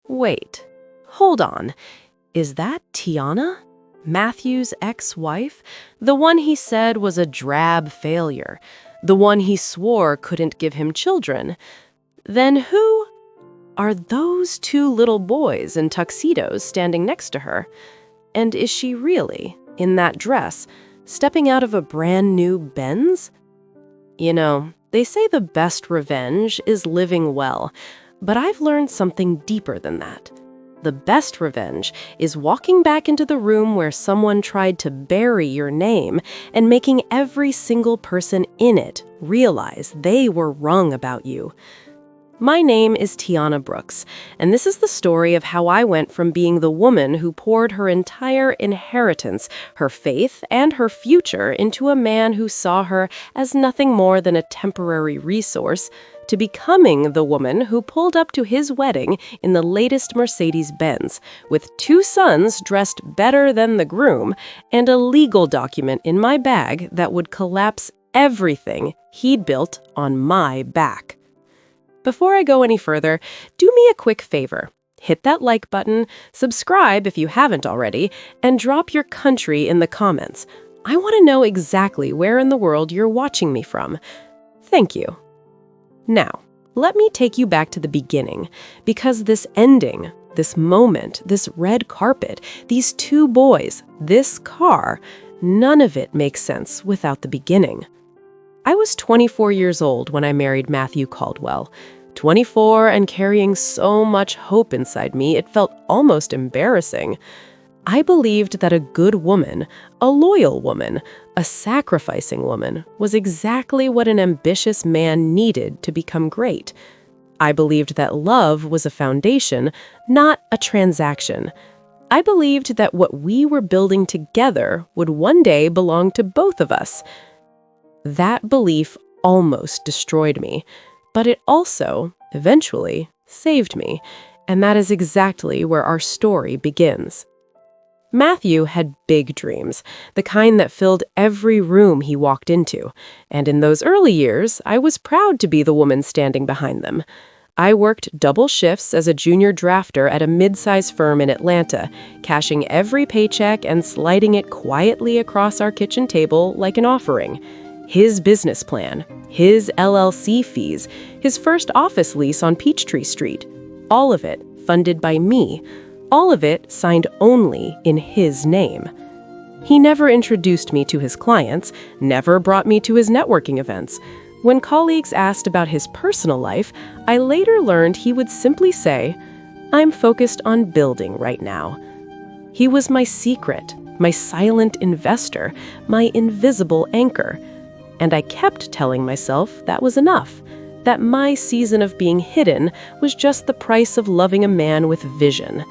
Wait, hold on. Is that Tiana? Matthew's ex-wife? The one he said was a drab failure. The one he swore couldn't give him children. Then who are those two little boys in tuxedos standing next to her? And is she really, in that dress, stepping out of a brand new Benz? You know, they say the best revenge is living well, but I've learned something deeper than that. The best revenge is walking back into the room where someone tried to bury your name and making every single person in it realize they were wrong about you. My name is Tiana Brooks, and this is the story of how I went from being the woman who poured her entire inheritance, her faith, and her future into a man who saw her as nothing more than a temporary resource, to becoming the woman who pulled up to his wedding in the latest Mercedes Benz, with 2 sons dressed better than the groom, and a legal document in my bag that would collapse everything he'd built on my back. Before I go any further, do me a quick favor. Hit that like button, subscribe if you haven't already, and drop your country in the comments. I want to know exactly where in the world you're watching me from. Thank you. Now, let me take you back to the beginning, because this ending, this moment, this red carpet, these 2 boys, this car, none of it makes sense without the beginning. I was 24 years old when I married Matthew Caldwell. 24 and carrying so much hope inside me, it felt almost embarrassing. I believed that a good woman, a loyal woman, a sacrificing woman was exactly what an ambitious man needed to become great. I believed that love was a foundation, not a transaction. I believed that what we were building together would one day belong to both of us. That belief almost destroyed me, but it also, eventually, saved me, and that is exactly where our story begins. Matthew had big dreams, the kind that filled every room he walked into, and in those early years, I was proud to be the woman standing behind them. I worked double shifts as a junior drafter at a mid-size firm in Atlanta, cashing every paycheck and sliding it quietly across our kitchen table like an offering. His business plan, his LLC fees, his first office lease on Peachtree Street, all of it funded by me, all of it signed only in his name. He never introduced me to his clients, never brought me to his networking events. When colleagues asked about his personal life, I later learned he would simply say, "I'm focused on building right now." He was my secret, my silent investor, my invisible anchor. And I kept telling myself that was enough, that my season of being hidden was just the price of loving a man with vision.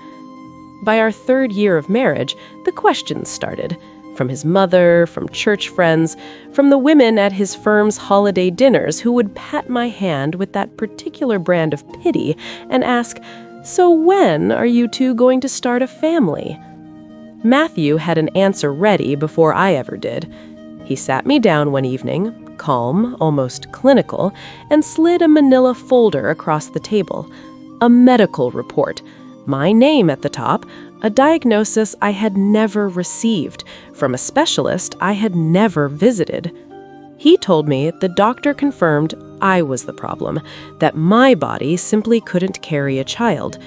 By our 3rd year of marriage, the questions started. From his mother, from church friends, from the women at his firm's holiday dinners who would pat my hand with that particular brand of pity and ask, "So when are you 2 going to start a family?" Matthew had an answer ready before I ever did. He sat me down one evening, calm, almost clinical, and slid a manila folder across the table. A medical report, my name at the top, a diagnosis I had never received, from a specialist I had never visited. He told me the doctor confirmed I was the problem, that my body simply couldn't carry a child.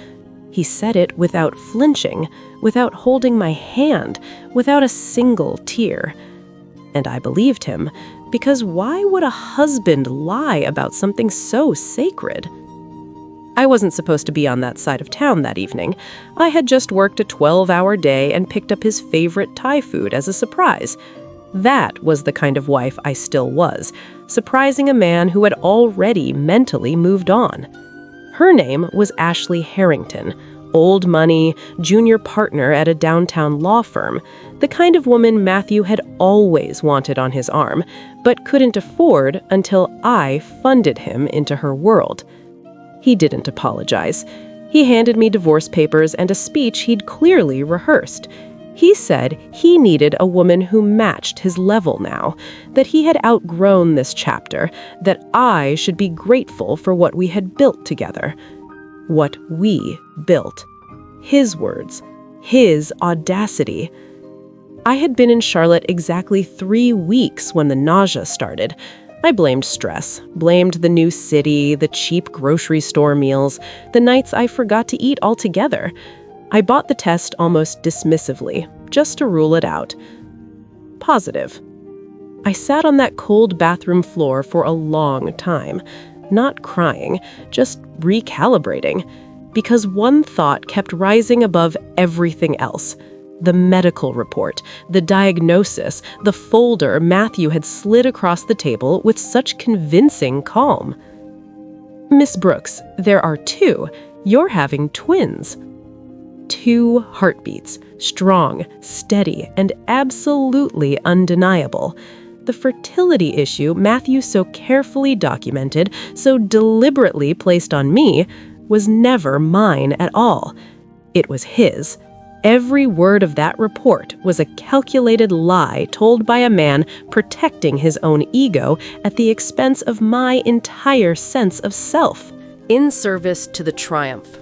He said it without flinching, without holding my hand, without a single tear. And I believed him, because why would a husband lie about something so sacred? I wasn't supposed to be on that side of town that evening. I had just worked a 12-hour day and picked up his favorite Thai food as a surprise. That was the kind of wife I still was, surprising a man who had already mentally moved on. Her name was Ashley Harrington, old money, junior partner at a downtown law firm, the kind of woman Matthew had always wanted on his arm, but couldn't afford until I funded him into her world. He didn't apologize. He handed me divorce papers and a speech he'd clearly rehearsed. He said he needed a woman who matched his level now, that he had outgrown this chapter, that I should be grateful for what we had built together. What we built. His words. His audacity. I had been in Charlotte exactly 3 weeks when the nausea started. I blamed stress, blamed the new city, the cheap grocery store meals, the nights I forgot to eat altogether. I bought the test almost dismissively, just to rule it out. Positive. I sat on that cold bathroom floor for a long time, not crying, just recalibrating, because one thought kept rising above everything else. The medical report, the diagnosis, the folder Matthew had slid across the table with such convincing calm. Miss Brooks, there are 2. You're having twins. 2 heartbeats, strong, steady, and absolutely undeniable. The fertility issue Matthew so carefully documented, so deliberately placed on me, was never mine at all. It was his. Every word of that report was a calculated lie told by a man protecting his own ego at the expense of my entire sense of self. In service to the triumph.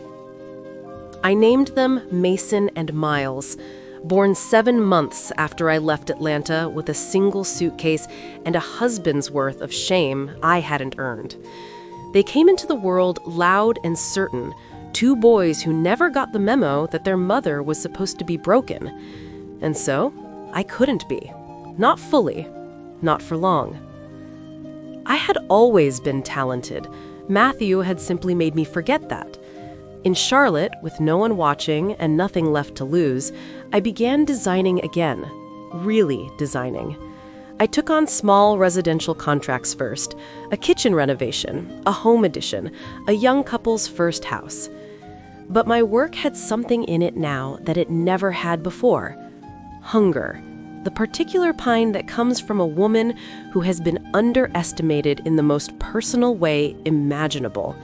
I named them Mason and Miles, born 7 months after I left Atlanta with a single suitcase and a husband's worth of shame I hadn't earned. They came into the world loud and certain, 2 boys who never got the memo that their mother was supposed to be broken. And so, I couldn't be. Not fully. Not for long. I had always been talented. Matthew had simply made me forget that. In Charlotte, with no one watching and nothing left to lose, I began designing again. Really designing. I took on small residential contracts first, a kitchen renovation, a home addition, a young couple's first house. But my work had something in it now that it never had before. Hunger. The particular kind that comes from a woman who has been underestimated in the most personal way imaginable.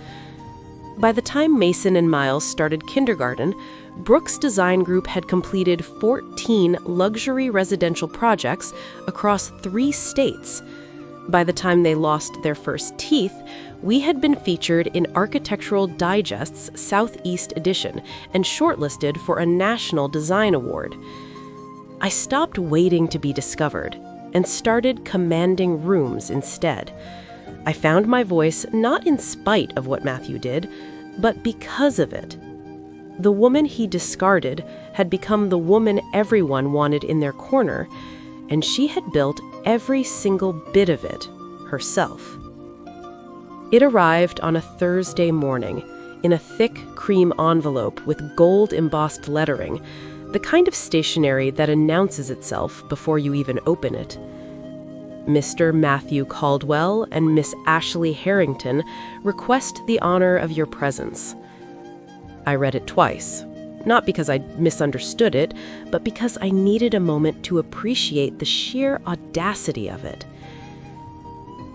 By the time Mason and Miles started kindergarten, Brooks Design Group had completed 14 luxury residential projects across 3 states. By the time they lost their first teeth, we had been featured in Architectural Digest's Southeast edition and shortlisted for a National Design Award. I stopped waiting to be discovered and started commanding rooms instead. I found my voice not in spite of what Matthew did, but because of it. The woman he discarded had become the woman everyone wanted in their corner, and she had built every single bit of it herself. It arrived on a Thursday morning in a thick cream envelope with gold-embossed lettering, the kind of stationery that announces itself before you even open it. Mr. Matthew Caldwell and Miss Ashley Harrington request the honor of your presence. I read it twice, not because I misunderstood it, but because I needed a moment to appreciate the sheer audacity of it.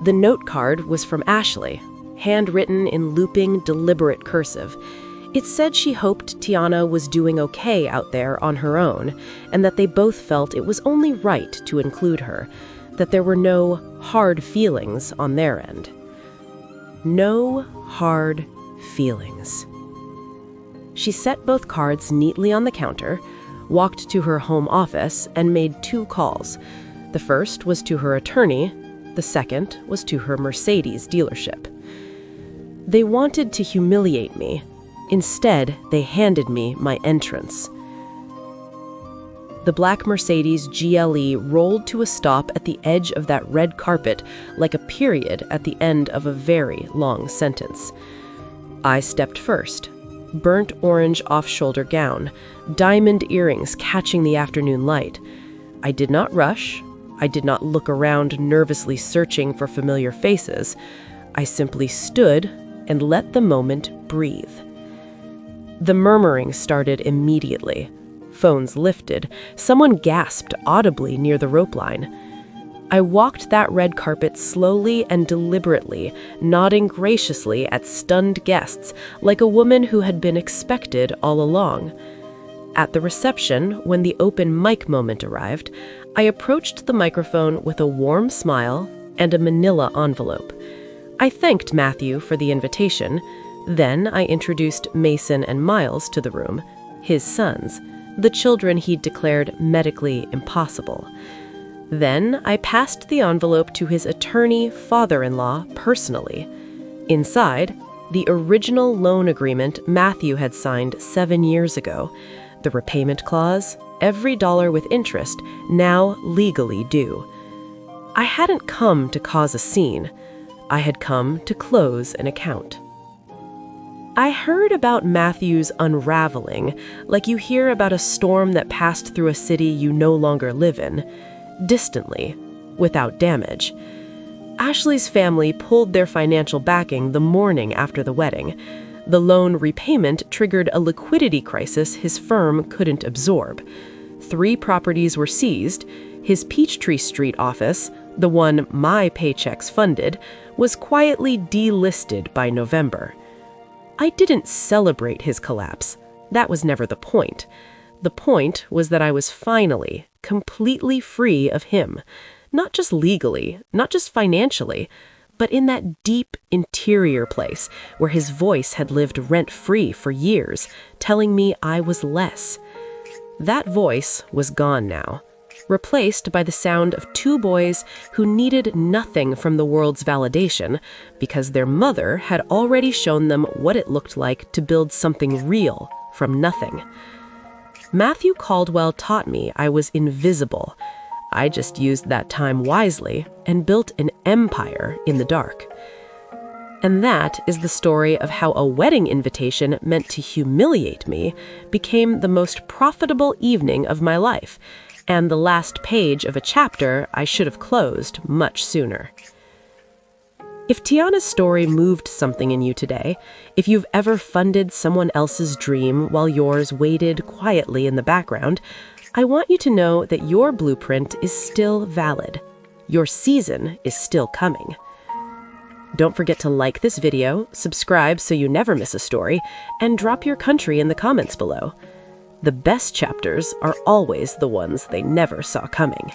The note card was from Ashley, handwritten in looping, deliberate cursive. It said she hoped Tiana was doing okay out there on her own, and that they both felt it was only right to include her, that there were no hard feelings on their end. No hard feelings. She set both cards neatly on the counter, walked to her home office, and made 2 calls. The first was to her attorney, the second was to her Mercedes dealership. They wanted to humiliate me. Instead, they handed me my entrance. The black Mercedes GLE rolled to a stop at the edge of that red carpet like a period at the end of a very long sentence. I stepped first. Burnt orange off-shoulder gown, diamond earrings catching the afternoon light. I did not rush. I did not look around nervously searching for familiar faces. I simply stood and let the moment breathe. The murmuring started immediately. Phones lifted. Someone gasped audibly near the rope line. I walked that red carpet slowly and deliberately, nodding graciously at stunned guests, like a woman who had been expected all along. At the reception, when the open mic moment arrived, I approached the microphone with a warm smile and a manila envelope. I thanked Matthew for the invitation, Then I introduced Mason and Miles to the room, his sons, the children he'd declared medically impossible. Then I passed the envelope to his attorney father-in-law personally. Inside, the original loan agreement Matthew had signed 7 years ago, the repayment clause, every dollar with interest, now legally due. I hadn't come to cause a scene. I had come to close an account. I heard about Matthew's unraveling, like you hear about a storm that passed through a city you no longer live in, distantly, without damage. Ashley's family pulled their financial backing the morning after the wedding. The loan repayment triggered a liquidity crisis his firm couldn't absorb. 3 properties were seized. His Peachtree Street office, the one my paychecks funded, was quietly delisted by November. I didn't celebrate his collapse. That was never the point. The point was that I was finally, completely free of him. Not just legally, not just financially, but in that deep interior place where his voice had lived rent-free for years, telling me I was less. That voice was gone now, replaced by the sound of 2 boys who needed nothing from the world's validation because their mother had already shown them what it looked like to build something real from nothing. Matthew Caldwell taught me I was invisible. I just used that time wisely and built an empire in the dark. And that is the story of how a wedding invitation meant to humiliate me became the most profitable evening of my life, and the last page of a chapter I should have closed much sooner. If Tiana's story moved something in you today, if you've ever funded someone else's dream while yours waited quietly in the background, I want you to know that your blueprint is still valid. Your season is still coming. Don't forget to like this video, subscribe so you never miss a story, and drop your country in the comments below. The best chapters are always the ones they never saw coming.